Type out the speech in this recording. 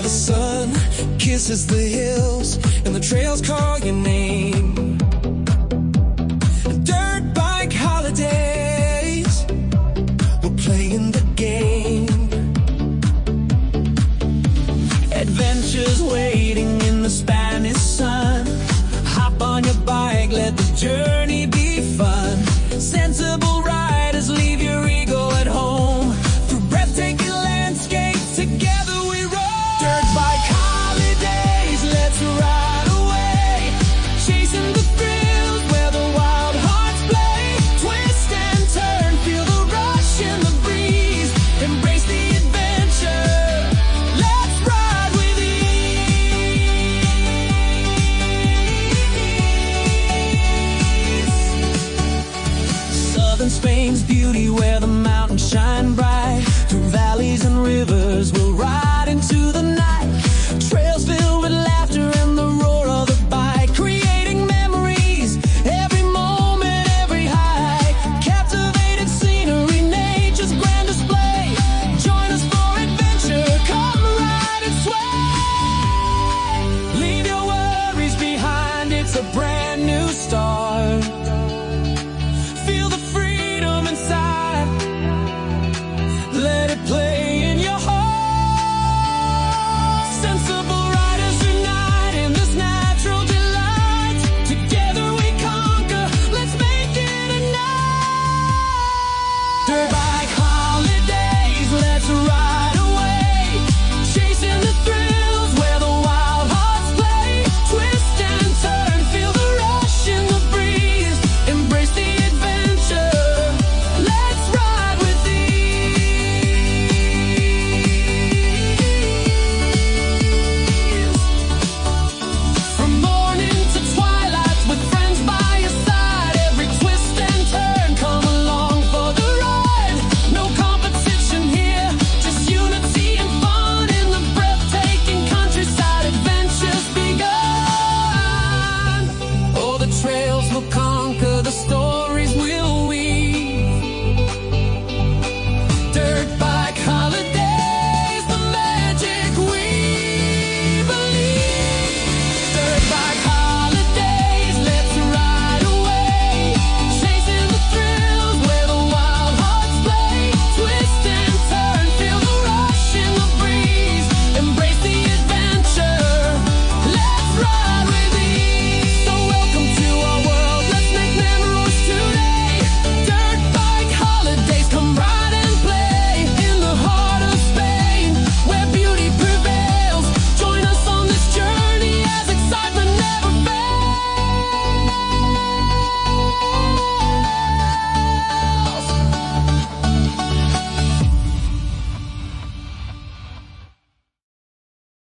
where the sun kisses the hills and the trails call your name. Dirt bike holidays, we're playing the game. Adventures waiting in the Spanish sun. Hop on your bike, let the journey be fun. Sensible riders, leave your ego at home. Through breathtaking landscapes, together we roll. Dirt bike holidays, let's ride away. Chasing the thrills where the wild hearts play. Twist and turn, feel the rush in the breeze. Embrace the adventure, let's ride with ease. Southern Spain's beauty where the mountains shine.